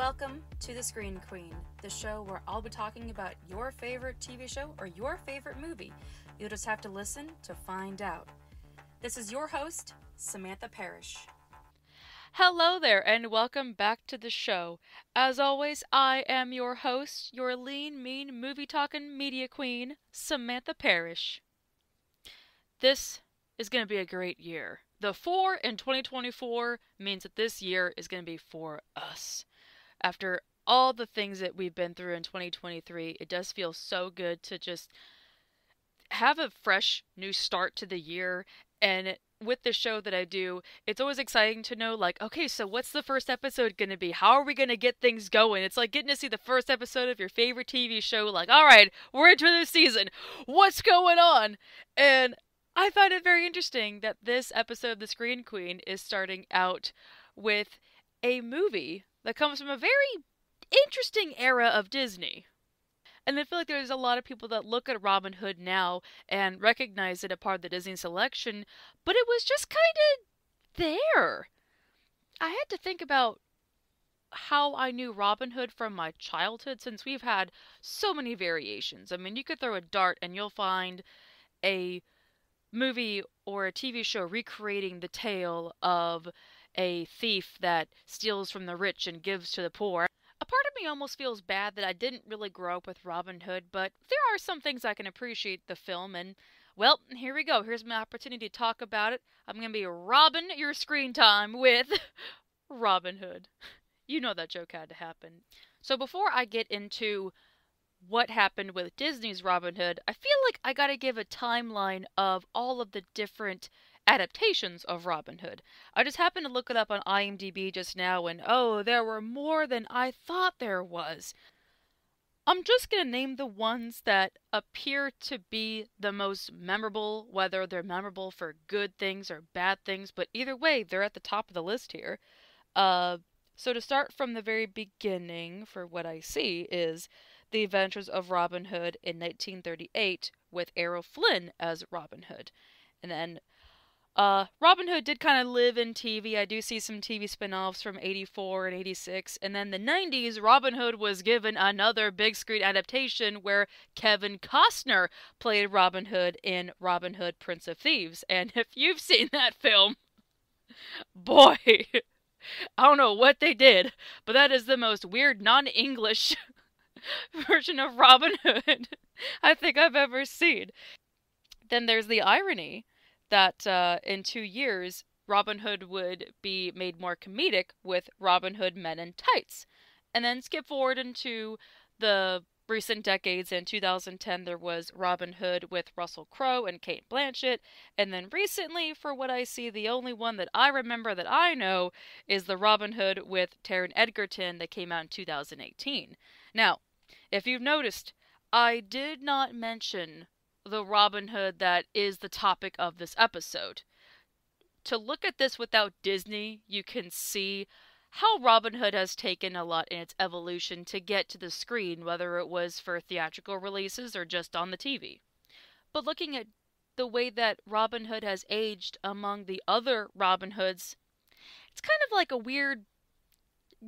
Welcome to the Sceen Queen, the show where I'll be talking about your favorite TV show or your favorite movie. You'll just have to listen to find out. This is your host, Samantha Parrish. Hello there, and welcome back to the show. As always, I am your host, your lean, mean, movie-talking media queen, Samantha Parrish. This is going to be a great year. The 4 in 2024 means that this year is going to be for us. After all the things that we've been through in 2023, it does feel so good to just have a fresh new start to the year. And with the show that I do, it's always exciting to know, like, okay, so what's the first episode going to be? How are we going to get things going? It's like getting to see the first episode of your favorite TV show, like, all right, we're into this season. What's going on? And I find it very interesting that this episode of The Sceen Queen is starting out with a movie that comes from a very interesting era of Disney. And I feel like there's a lot of people that look at Robin Hood now and recognize it a part of the Disney selection, but it was just kind of there. I had to think about how I knew Robin Hood from my childhood, since we've had so many variations. I mean, you could throw a dart and you'll find a movie or a TV show recreating the tale of a thief that steals from the rich and gives to the poor. A part of me almost feels bad that I didn't really grow up with Robin Hood, but there are some things I can appreciate the film, and, well, here we go. Here's my opportunity to talk about it. I'm going to be robbing your screen time with Robin Hood. You know that joke had to happen. So before I get into what happened with Disney's Robin Hood, I feel like I gotta give a timeline of all of the different adaptations of Robin Hood. I just happened to look it up on IMDb just now, and oh, there were more than I thought there was. I'm just gonna name the ones that appear to be the most memorable, whether they're memorable for good things or bad things, but either way, they're at the top of the list here. So to start from the very beginning, for what I see, is The Adventures of Robin Hood in 1938 with Errol Flynn as Robin Hood. And then Robin Hood did kind of live in TV. I do see some TV spin-offs from 84 and 86. And then the 90s, Robin Hood was given another big screen adaptation where Kevin Costner played Robin Hood in Robin Hood, Prince of Thieves. And if you've seen that film, boy, I don't know what they did, but that is the most weird non-English version of Robin Hood I think I've ever seen. Then there's the irony that in 2 years, Robin Hood would be made more comedic with Robin Hood Men in Tights. And then skip forward into the recent decades. In 2010, there was Robin Hood with Russell Crowe and Cate Blanchett. And then recently, for what I see, the only one that I remember that I know is the Robin Hood with Taron Egerton that came out in 2018. Now, if you've noticed, I did not mention the Robin Hood that is the topic of this episode. To look at this without Disney, you can see how Robin Hood has taken a lot in its evolution to get to the screen, whether it was for theatrical releases or just on the TV. But looking at the way that Robin Hood has aged among the other Robin Hoods, it's kind of like a weird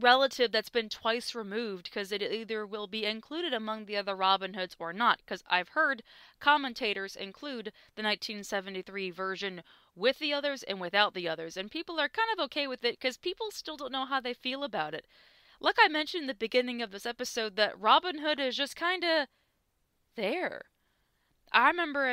relative that's been twice removed, because it either will be included among the other Robin Hoods or not, because I've heard commentators include the 1973 version with the others and without the others, and people are kind of okay with it because people still don't know how they feel about it. Like I mentioned in the beginning of this episode, that Robin Hood is just kind of there. I remember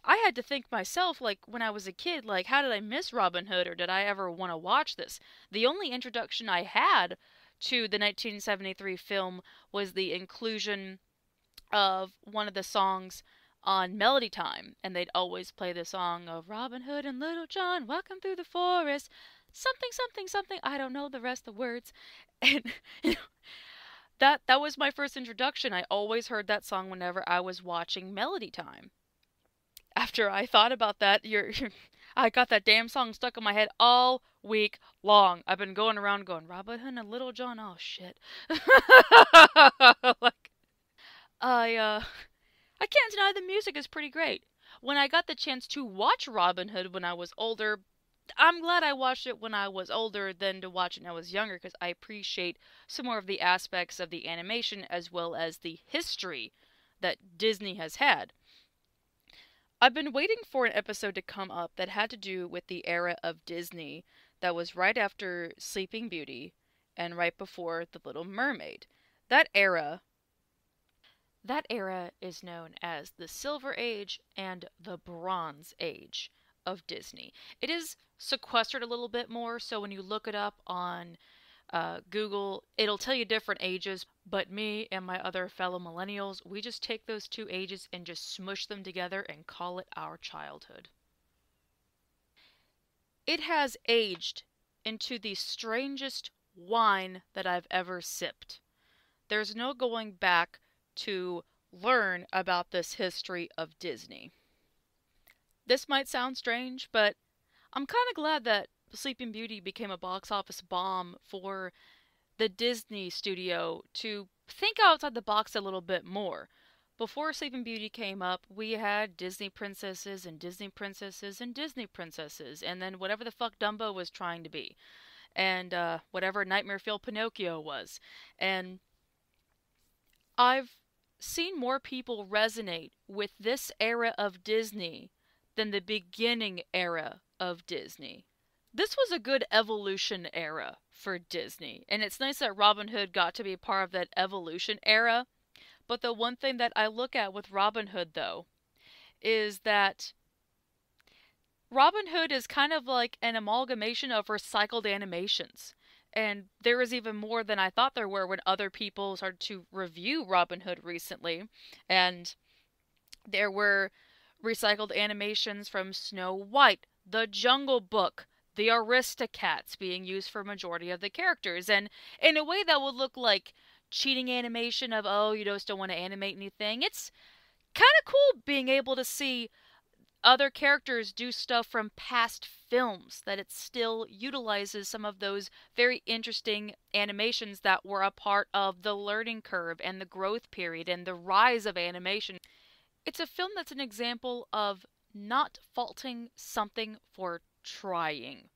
I had to think myself, like, when I was a kid, like, how did I miss Robin Hood, or did I ever want to watch this? The only introduction I had to the 1973 film was the inclusion of one of the songs on Melody Time, and they'd always play the song of Robin Hood and Little John walking through the forest, something, something, something, I don't know the rest of the words, and that was my first introduction. I always heard that song whenever I was watching Melody Time. After I thought about that, I got that damn song stuck in my head all week long. I've been going around going, Robin Hood and Little John, oh shit. Like, I can't deny the music is pretty great. When I got the chance to watch Robin Hood when I was older, I'm glad I watched it when I was older than to watch it when I was younger, because I appreciate some more of the aspects of the animation as well as the history that Disney has had. I've been waiting for an episode to come up that had to do with the era of Disney that was right after Sleeping Beauty and right before The Little Mermaid. That era that era is known as the Silver Age and the Bronze Age of Disney. It is sequestered a little bit more, so when you look it up on Google, it'll tell you different ages, but me and my other fellow millennials, we just take those two ages and just smush them together and call it our childhood. It has aged into the strangest wine that I've ever sipped. There's no going back to learn about this history of Disney. This might sound strange, but I'm kind of glad that Sleeping Beauty became a box office bomb for the Disney studio to think outside the box a little bit more. Before Sleeping Beauty came up, we had Disney princesses and Disney princesses and Disney princesses, and then whatever the fuck Dumbo was trying to be, and whatever Nightmare Fuel Pinocchio was. And I've seen more people resonate with this era of Disney than the beginning era of Disney. This was a good evolution era for Disney, and it's nice that Robin Hood got to be part of that evolution era. But the one thing that I look at with Robin Hood, though, is that Robin Hood is kind of like an amalgamation of recycled animations. And there is even more than I thought there were when other people started to review Robin Hood recently. And there were recycled animations from Snow White, The Jungle Book, the Aristocats being used for a majority of the characters. And in a way that would look like cheating animation of, oh, you just don't want to animate anything. It's kind of cool being able to see other characters do stuff from past films, that it still utilizes some of those very interesting animations that were a part of the learning curve and the growth period and the rise of animation. It's a film that's an example of not faulting something for trying.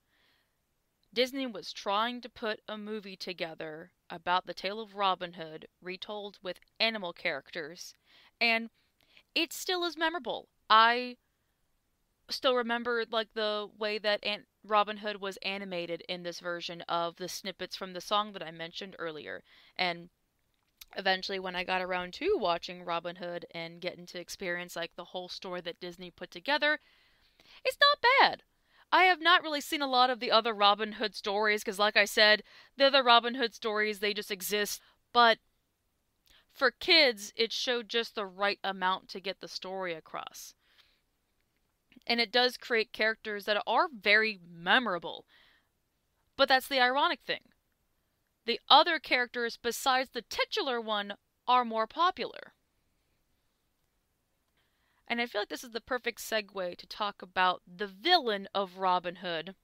Disney was trying to put a movie together about the tale of Robin Hood retold with animal characters, and it still is memorable. I still remember like the way that Robin Hood was animated in this version of the snippets from the song that I mentioned earlier. And eventually when I got around to watching Robin Hood and getting to experience like the whole story that Disney put together, it's not bad. I have not really seen a lot of the other Robin Hood stories because like I said, the other Robin Hood stories, they just exist. But for kids, it showed just the right amount to get the story across. And it does create characters that are very memorable. But that's the ironic thing. The other characters besides the titular one are more popular. And I feel like this is the perfect segue to talk about the villain of Robin Hood.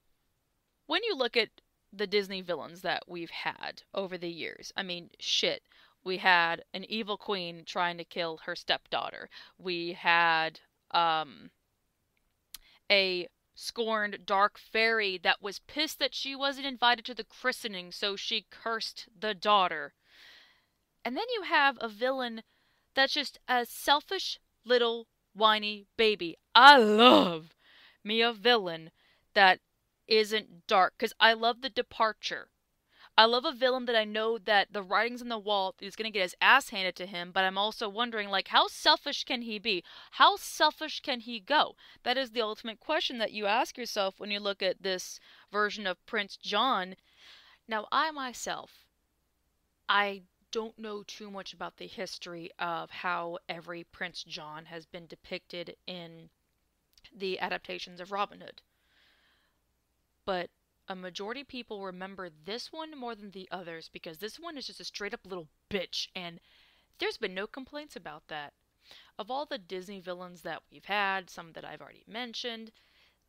When you look at the Disney villains that we've had over the years, I mean, shit. We had an evil queen trying to kill her stepdaughter. We had, a scorned dark fairy that was pissed that she wasn't invited to the christening, so she cursed the daughter. And then you have a villain that's just a selfish little whiny baby. I love me a villain that isn't dark, because I love the departure. I love a villain that I know that the writing's on the wall is going to get his ass handed to him, but I'm also wondering, like, how selfish can he be? How selfish can he go? That is the ultimate question that you ask yourself when you look at this version of Prince John. Now, I myself, I don't know too much about the history of how every Prince John has been depicted in the adaptations of Robin Hood. But a majority of people remember this one more than the others because this one is just a straight up little bitch, and there's been no complaints about that. Of all the Disney villains that we've had, some that I've already mentioned,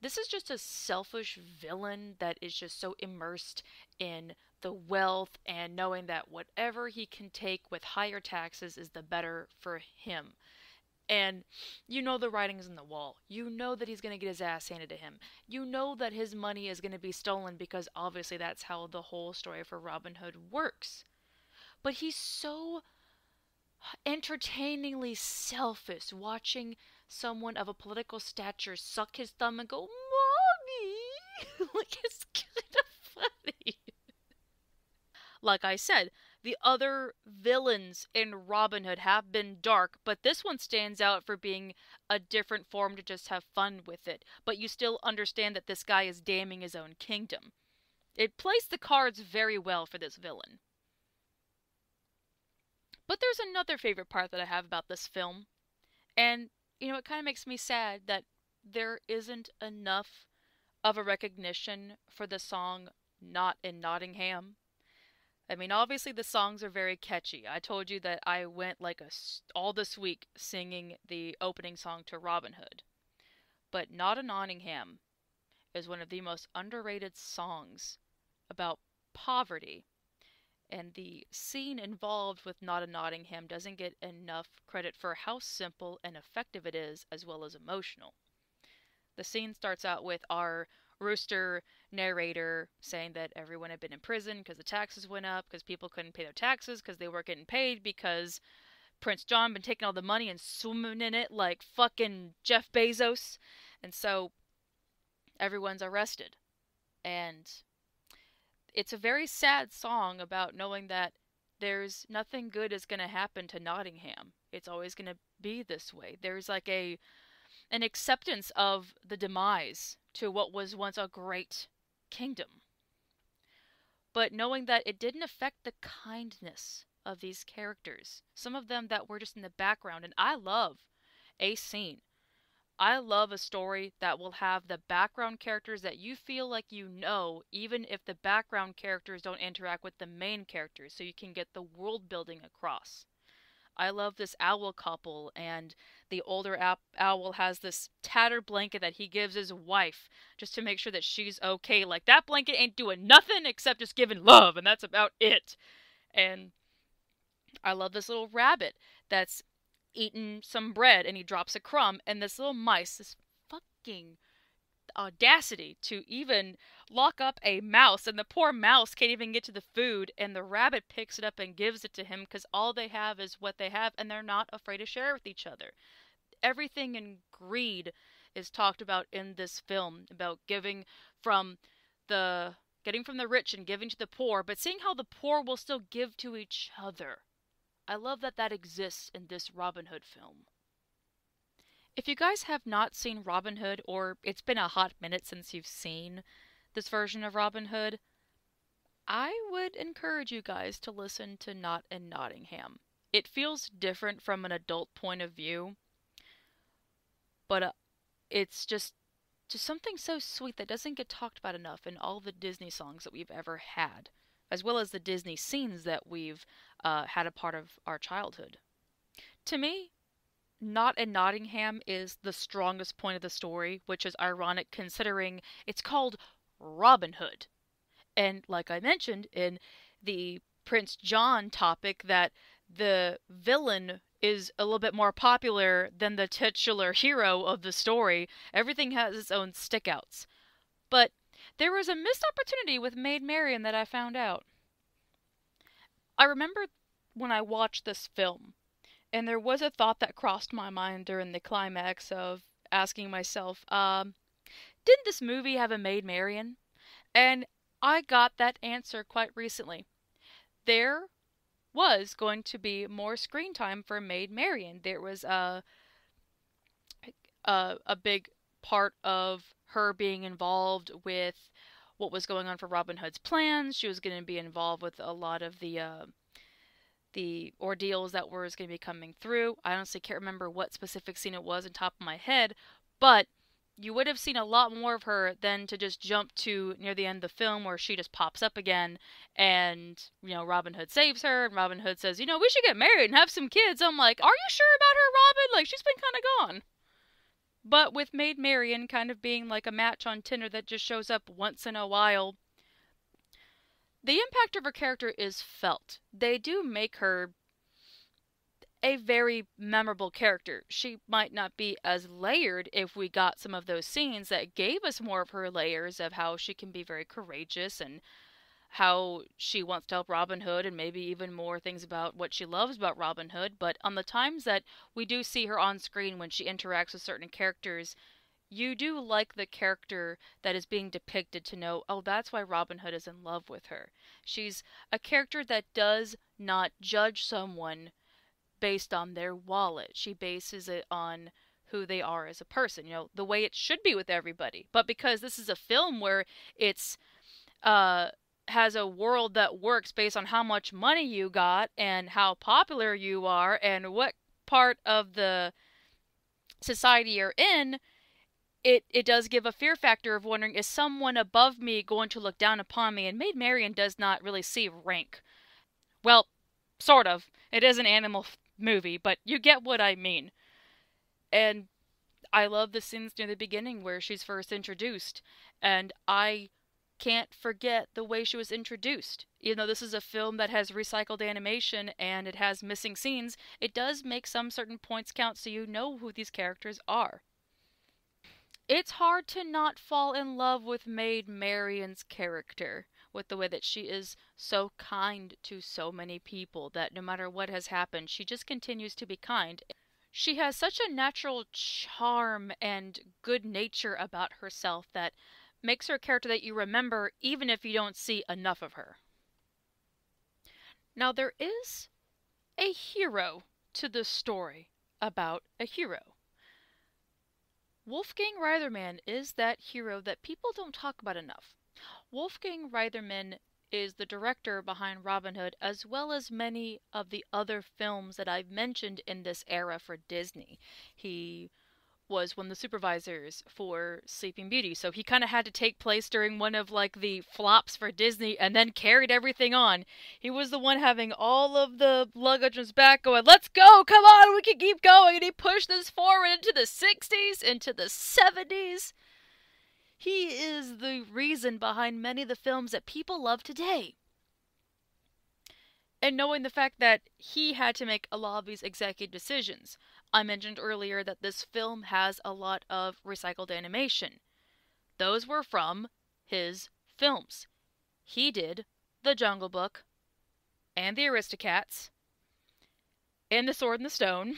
this is just a selfish villain that is just so immersed in the wealth and knowing that whatever he can take with higher taxes is the better for him. And you know the writing's on the wall. You know that he's going to get his ass handed to him. You know that his money is going to be stolen because obviously that's how the whole story for Robin Hood works. But he's so entertainingly selfish watching someone of a political stature suck his thumb and go, "Mommy!" Like, it's kind of funny. Like I said, the other villains in Robin Hood have been dark, but this one stands out for being a different form to just have fun with it. But you still understand that this guy is damning his own kingdom. It plays the cards very well for this villain. But there's another favorite part that I have about this film. And, it kind of makes me sad that there isn't enough of a recognition for the song Not in Nottingham. I mean, obviously the songs are very catchy. I told you that I went all this week singing the opening song to Robin Hood. But Not in Nottingham is one of the most underrated songs about poverty. And the scene involved with Not in Nottingham doesn't get enough credit for how simple and effective it is, as well as emotional. The scene starts out with our rooster narrator saying that everyone had been in prison because the taxes went up, because people couldn't pay their taxes, because they weren't getting paid, because Prince John been taking all the money and swimming in it like fucking Jeff Bezos. And so everyone's arrested. And it's a very sad song about knowing that there's nothing good is going to happen to Nottingham. It's always going to be this way. There's like an acceptance of the demise to what was once a great kingdom. But knowing that it didn't affect the kindness of these characters. Some of them that were just in the background. And I love a scene. I love a story that will have the background characters that you feel like you know, even if the background characters don't interact with the main characters, so you can get the world building across. I love this owl couple, and the older owl has this tattered blanket that he gives his wife just to make sure that she's okay. Like, that blanket ain't doing nothing except just giving love, and that's about it. And I love this little rabbit that's eating some bread, and he drops a crumb, and this little mice, this fucking audacity to even lock up a mouse, and the poor mouse can't even get to the food, and the rabbit picks it up and gives it to him because all they have is what they have, and they're not afraid to share with each other. Everything in greed is talked about in this film, about getting from the rich and giving to the poor, but seeing how the poor will still give to each other. I love that that exists in this Robin Hood film. If you guys have not seen Robin Hood, or it's been a hot minute since you've seen this version of Robin Hood, I would encourage you guys to listen to Not in Nottingham. It feels different from an adult point of view, but it's just something so sweet that doesn't get talked about enough in all the Disney songs that we've ever had, as well as the Disney scenes that we've had a part of our childhood. To me, Not in Nottingham is the strongest point of the story, which is ironic considering it's called Robin Hood. And like I mentioned in the Prince John topic, that the villain is a little bit more popular than the titular hero of the story. Everything has its own stickouts. But there was a missed opportunity with Maid Marion that I found out. I remember when I watched this film, and there was a thought that crossed my mind during the climax of asking myself, didn't this movie have a Maid Marion? And I got that answer quite recently. There was going to be more screen time for Maid Marion. There was a big part of her being involved with what was going on for Robin Hood's plans. She was going to be involved with a lot of the ordeals that were going to be coming through. I honestly can't remember what specific scene it was on top of my head, but you would have seen a lot more of her than to just jump to near the end of the film where she just pops up again and, Robin Hood saves her, and Robin Hood says, we should get married and have some kids. I'm like, are you sure about her, Robin? Like, she's been kind of gone. But with Maid Marion kind of being like a match on Tinder that just shows up once in a while, the impact of her character is felt. They do make her a very memorable character. She might not be as layered if we got some of those scenes that gave us more of her layers of how she can be very courageous and how she wants to help Robin Hood and maybe even more things about what she loves about Robin Hood. But on the times that we do see her on screen when she interacts with certain characters, you do like the character that is being depicted to know, oh, that's why Robin Hood is in love with her. She's a character that does not judge someone based on their wallet. She bases it on who they are as a person, the way it should be with everybody. But because this is a film where it's has a world that works based on how much money you got and how popular you are and what part of the society you're in, it does give a fear factor of wondering, is someone above me going to look down upon me? And Maid Marion does not really see rank. Well, sort of. It is an animal movie, but you get what I mean. And I love the scenes near the beginning where she's first introduced, and I can't forget the way she was introduced. Even though this is a film that has recycled animation and it has missing scenes, it does make some certain points count so you know who these characters are. It's hard to not fall in love with Maid Marion's character, with the way that she is so kind to so many people, that no matter what has happened, she just continues to be kind. She has such a natural charm and good nature about herself that makes her a character that you remember even if you don't see enough of her. Now, there is a hero to this story about a hero. Wolfgang Reitherman is that hero that people don't talk about enough. Wolfgang Reitherman is the director behind Robin Hood, as well as many of the other films that I've mentioned in this era for Disney. He was one of the supervisors for Sleeping Beauty, so he kind of had to take place during one of the flops for Disney and then carried everything on. He was the one having all of the luggage on his back going, let's go, come on, we can keep going, and he pushed this forward into the 60s, into the 70s. He is the reason behind many of the films that people love today. And knowing the fact that he had to make a lot of these executive decisions. I mentioned earlier that this film has a lot of recycled animation. Those were from his films. He did The Jungle Book, and The Aristocats, and The Sword and the Stone,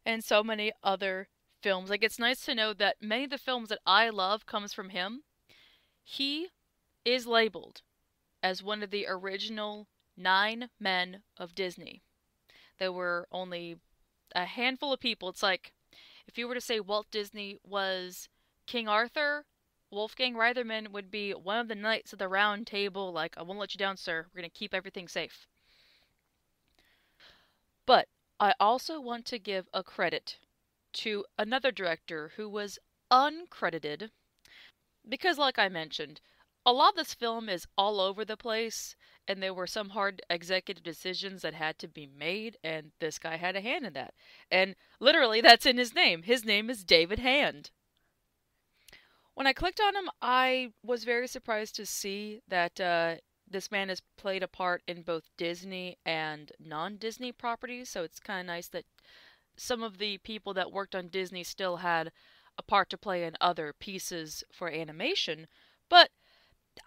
and so many other films. It's nice to know that many of the films that I love comes from him. He is labeled as one of the original 9 men of Disney. There were only a handful of people. It's like if you were to say Walt Disney was King Arthur, Wolfgang Reitherman would be one of the knights of the round table, I won't let you down, sir. We're going to keep everything safe. But I also want to give a credit to another director who was uncredited, because like I mentioned, a lot of this film is all over the place, and there were some hard executive decisions that had to be made, and this guy had a hand in that. And literally, that's in his name. His name is David Hand. When I clicked on him, I was very surprised to see that this man has played a part in both Disney and non-Disney properties, so it's kind of nice that some of the people that worked on Disney still had a part to play in other pieces for animation. But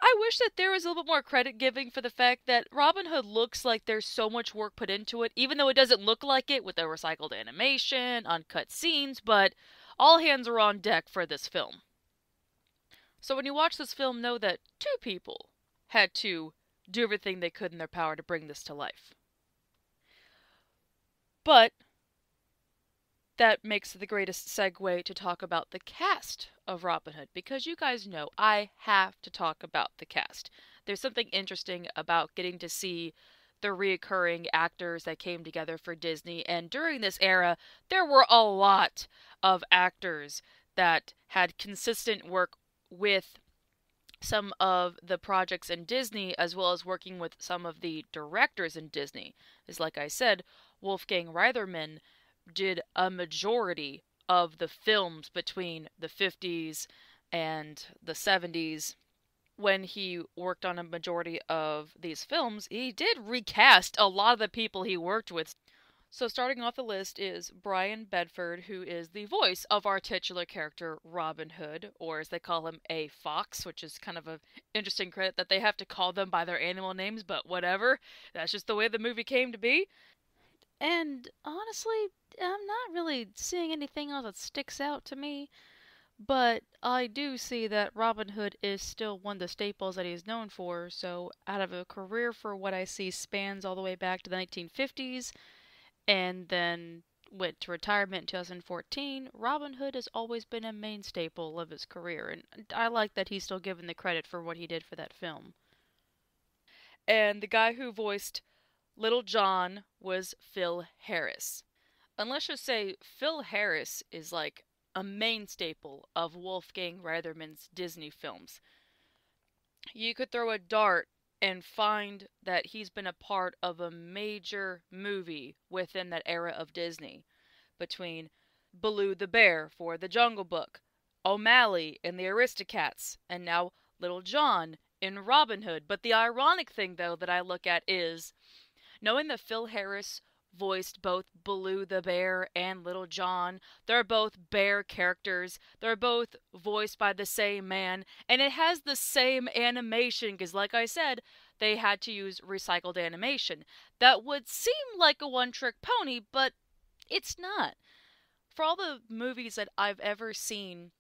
I wish that there was a little bit more credit giving for the fact that Robin Hood looks like there's so much work put into it, even though it doesn't look like it with the recycled animation, uncut scenes, but all hands are on deck for this film. So when you watch this film, know that 2 people had to do everything they could in their power to bring this to life. But that makes the greatest segue to talk about the cast of Robin Hood, because you guys know I have to talk about the cast. There's something interesting about getting to see the reoccurring actors that came together for Disney, and during this era, there were a lot of actors that had consistent work with some of the projects in Disney, as well as working with some of the directors in Disney. As like I said, Wolfgang Reitherman did a majority of the films between the 50s and the 70s. When he worked on a majority of these films, he did recast a lot of the people he worked with. So starting off the list is Brian Bedford, who is the voice of our titular character Robin Hood, or as they call him, a fox, which is kind of an interesting credit that they have to call them by their animal names, but whatever. That's just the way the movie came to be. And honestly, I'm not really seeing anything else that sticks out to me. But I do see that Robin Hood is still one of the staples that he's known for, so out of a career for what I see spans all the way back to the 1950s and then went to retirement in 2014, Robin Hood has always been a main staple of his career, and I like that he's still given the credit for what he did for that film. And the guy who voiced Little John was Phil Harris. And let's just say Phil Harris is like a main staple of Wolfgang Reitherman's Disney films. You could throw a dart and find that he's been a part of a major movie within that era of Disney, between Baloo the Bear for The Jungle Book, O'Malley in the Aristocats, and now Little John in Robin Hood. But the ironic thing, though, that I look at is knowing that Phil Harris voiced both Baloo the Bear and Little John. They're both bear characters. They're both voiced by the same man. And it has the same animation, because like I said, they had to use recycled animation. That would seem like a one-trick pony, but it's not. For all the movies that I've ever seen,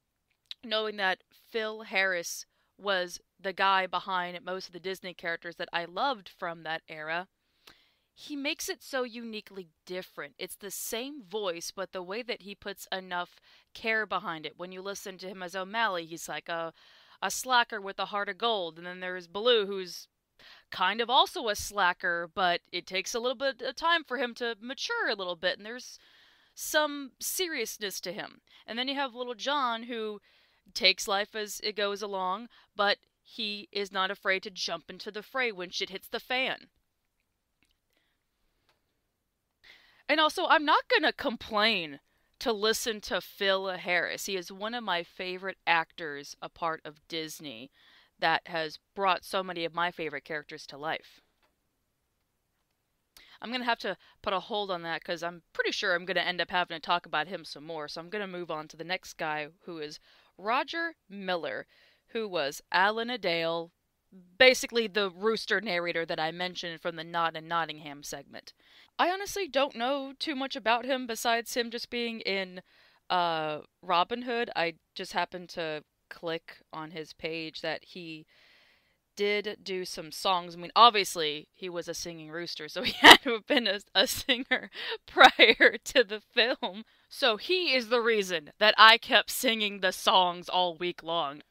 knowing that Phil Harris was the guy behind most of the Disney characters that I loved from that era, he makes it so uniquely different. It's the same voice, but the way that he puts enough care behind it. When you listen to him as O'Malley, he's like a slacker with a heart of gold. And then there's Baloo, who's kind of also a slacker, but it takes a little bit of time for him to mature a little bit, and there's some seriousness to him. And then you have Little John, who takes life as it goes along, but he is not afraid to jump into the fray when shit hits the fan. And also, I'm not gonna complain to listen to Phil Harris. He is one of my favorite actors, a part of Disney, that has brought so many of my favorite characters to life. I'm gonna have to put a hold on that because I'm pretty sure I'm gonna end up having to talk about him some more. So I'm gonna move on to the next guy, who is Roger Miller, who was Alan Adale, basically the rooster narrator that I mentioned from the In Nottingham segment. I honestly don't know too much about him besides him just being in Robin Hood. I just happened to click on his page that he did do some songs. I mean, obviously, he was a singing rooster, so he had to have been a singer prior to the film. So he is the reason that I kept singing the songs all week long.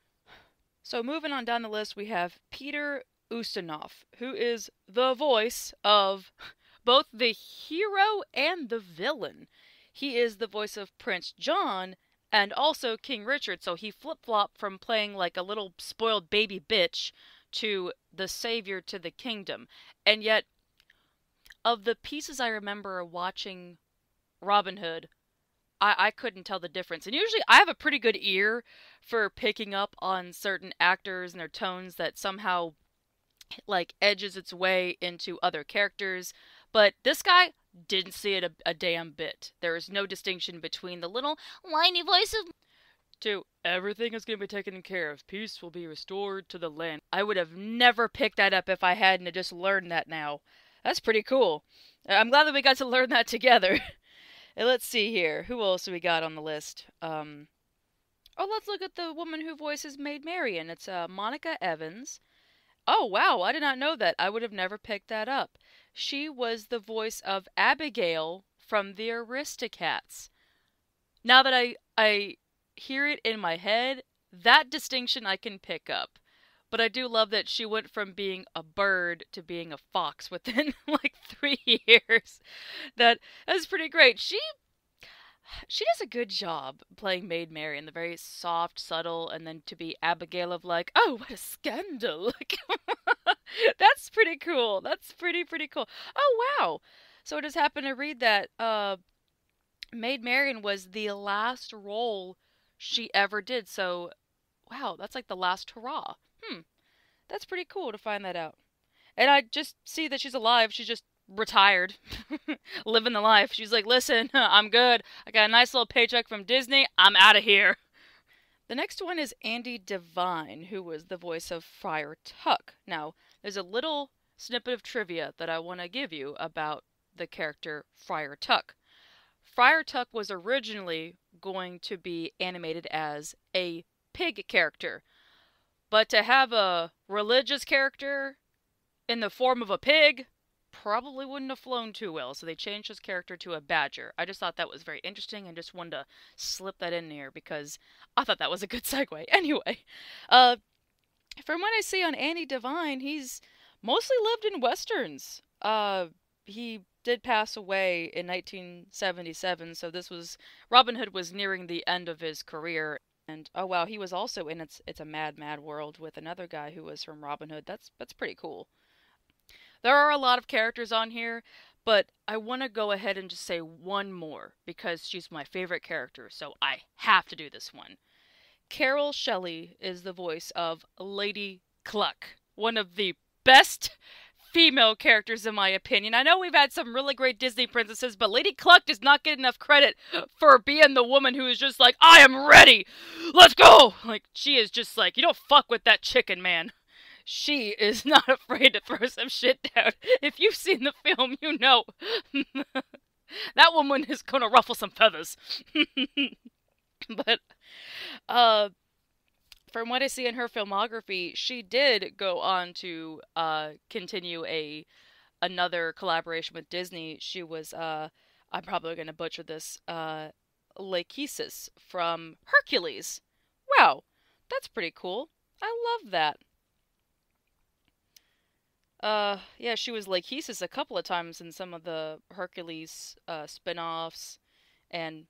So moving on down the list, we have Peter Ustinov, who is the voice of both the hero and the villain. He is the voice of Prince John and also King Richard, so he flip-flopped from playing like a little spoiled baby bitch to the savior to the kingdom. And yet, of the pieces I remember watching Robin Hood, I couldn't tell the difference. And usually I have a pretty good ear for picking up on certain actors and their tones that somehow like edges its way into other characters. But this guy didn't see it a damn bit. There is no distinction between the little whiny voice of to everything is going to be taken care of. Peace will be restored to the land. I would have never picked that up if I hadn't just learned that now. That's pretty cool. I'm glad that we got to learn that together. And let's see here. Who else do we got on the list? Let's look at the woman who voices Maid Marion. It's Monica Evans. Oh, wow. I did not know that. I would have never picked that up. She was the voice of Abigail from the Aristocats. Now that I hear it in my head, that distinction I can pick up. But I do love that she went from being a bird to being a fox within like 3 years. That's pretty great. She does a good job playing Maid Marian, the very soft, subtle, and then to be Abigail of like, oh, what a scandal. That's pretty cool. That's pretty cool. Oh, wow. So I just happened to read that Maid Marian was the last role she ever did. So, wow, that's like the last hurrah. That's pretty cool to find that out. And I just see that she's alive. She's just retired, living the life. She's like, listen, I'm good. I got a nice little paycheck from Disney. I'm out of here. The next one is Andy Devine, who was the voice of Friar Tuck. Now, there's a little snippet of trivia that I want to give you about the character Friar Tuck. Friar Tuck was originally going to be animated as a pig character, but to have a religious character in the form of a pig probably wouldn't have flown too well, so they changed his character to a badger. I just thought that was very interesting and just wanted to slip that in here because I thought that was a good segue. Anyway, from what I see on Andy Devine, he's mostly lived in westerns. He did pass away in 1977, so Robin Hood was nearing the end of his career. And oh wow, he was also in It's a Mad, Mad World with another guy who was from Robin Hood. That's pretty cool. There are a lot of characters on here, but I want to go ahead and just say one more because she's my favorite character, so I have to do this one. Carol Shelley is the voice of Lady Cluck, one of the best female characters in my opinion. I know we've had some really great Disney princesses, but Lady Cluck does not get enough credit for being the woman who is just like, I am ready! Let's go! Like, she is just like, you don't fuck with that chicken, man. She is not afraid to throw some shit down. If you've seen the film, you know. That woman is gonna ruffle some feathers. But, from what I see in her filmography, she did go on to continue another collaboration with Disney. She was, I'm probably gonna butcher this, Lachesis from Hercules. Wow, that's pretty cool. I love that. Yeah, she was Lachesis a couple of times in some of the Hercules spin-offs, and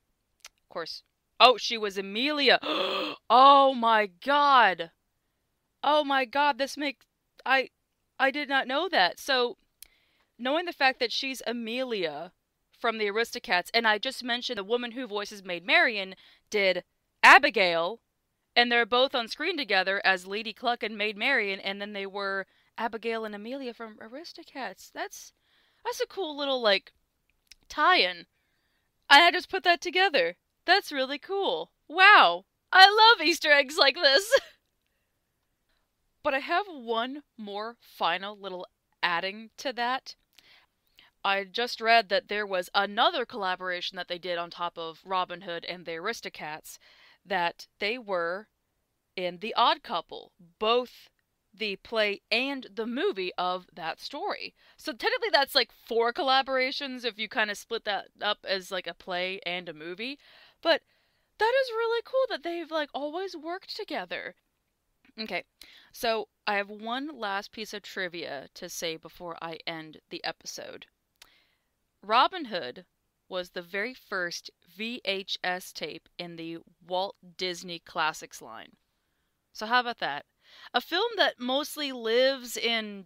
of course, oh, she was Amelia. Oh my god! Oh my god! I did not know that. So, knowing the fact that she's Amelia from the Aristocats, and I just mentioned the woman who voices Maid Marion did Abigail, and they're both on screen together as Lady Cluck and Maid Marion, and then they were Abigail and Amelia from Aristocats. That's a cool little, like, tie-in. I just put that together. That's really cool. Wow. I love Easter eggs like this. But I have one more final little adding to that. I just read that there was another collaboration that they did on top of Robin Hood and the Aristocats, that they were in The Odd Couple, both the play and the movie of that story. So technically that's like 4 collaborations if you kind of split that up as like a play and a movie. But that is really cool that they've like always worked together. Okay, so I have one last piece of trivia to say before I end the episode. Robin Hood was the very first VHS tape in the Walt Disney Classics line. So how about that? A film that mostly lives in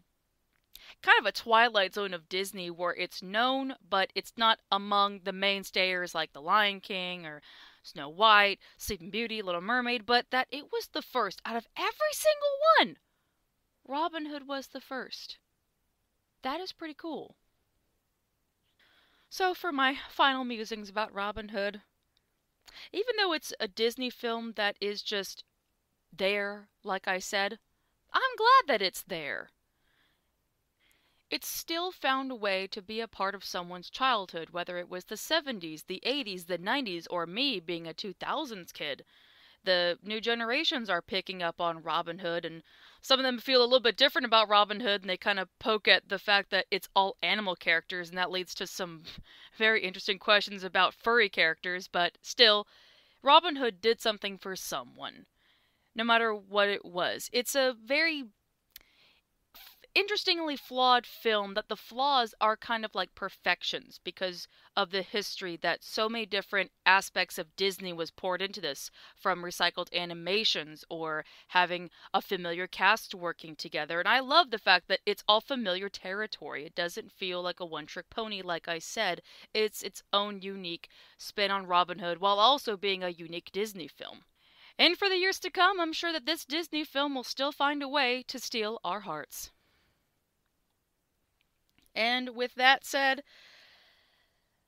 kind of a twilight zone of Disney where it's known, but it's not among the mainstayers like The Lion King or Snow White, Sleeping Beauty, Little Mermaid, but that it was the first out of every single one. Robin Hood was the first. That is pretty cool. So for my final musings about Robin Hood, even though it's a Disney film that is just there, like I said, I'm glad that it's there. It's still found a way to be a part of someone's childhood, whether it was the 70s, the 80s, the 90s, or me being a 2000s kid. The new generations are picking up on Robin Hood, and some of them feel a little bit different about Robin Hood, and they kind of poke at the fact that it's all animal characters, and that leads to some very interesting questions about furry characters, but still, Robin Hood did something for someone. No matter what it was. It's a very interestingly flawed film that the flaws are kind of like perfections because of the history that so many different aspects of Disney was poured into this, from recycled animations or having a familiar cast working together. And I love the fact that it's all familiar territory. It doesn't feel like a one-trick pony, like I said. It's its own unique spin on Robin Hood while also being a unique Disney film. And for the years to come, I'm sure that this Disney film will still find a way to steal our hearts. And with that said,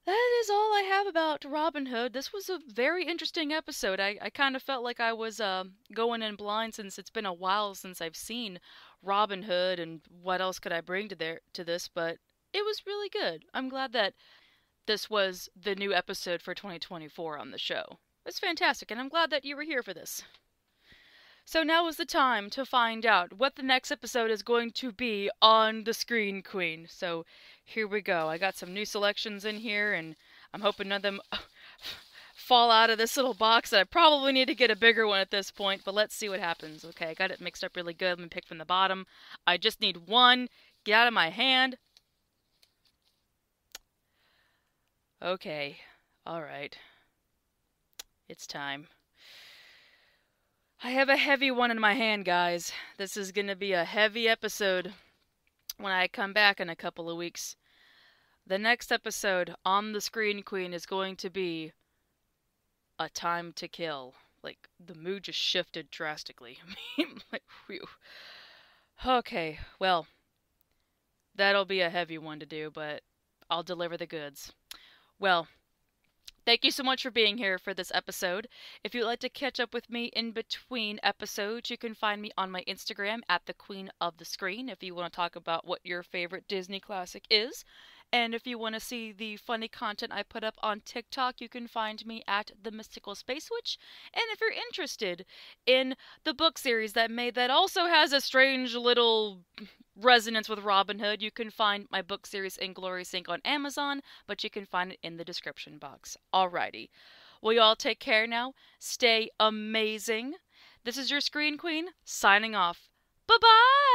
that is all I have about Robin Hood. This was a very interesting episode. I kind of felt like I was going in blind since it's been a while since I've seen Robin Hood and what else could I bring to this, but it was really good. I'm glad that this was the new episode for 2024 on the show. It's fantastic, and I'm glad that you were here for this. So now is the time to find out what the next episode is going to be on the Sceen Queen. So here we go. I got some new selections in here, and I'm hoping none of them fall out of this little box. I probably need to get a bigger one at this point, but let's see what happens. Okay, I got it mixed up really good. Let me pick from the bottom. I just need one. Get out of my hand. Okay. Alright. It's time. I have a heavy one in my hand, guys. This is gonna be a heavy episode when I come back in a couple of weeks. The next episode on the Sceen Queen is going to be A Time to Kill. Like, the mood just shifted drastically. Like, whew. Okay, well, that'll be a heavy one to do, but I'll deliver the goods. Well, thank you so much for being here for this episode. If you'd like to catch up with me in between episodes, you can find me on my Instagram at the Queen of the Screen if you want to talk about what your favorite Disney classic is. And if you want to see the funny content I put up on TikTok, you can find me at The Mystical Space Witch. And if you're interested in the book series that Maid that also has a strange little resonance with Robin Hood, you can find my book series In Glory Sync on Amazon, but you can find it in the description box. Alrighty. Well, y'all take care now. Stay amazing. This is your Sceen Queen, signing off. Bye-bye!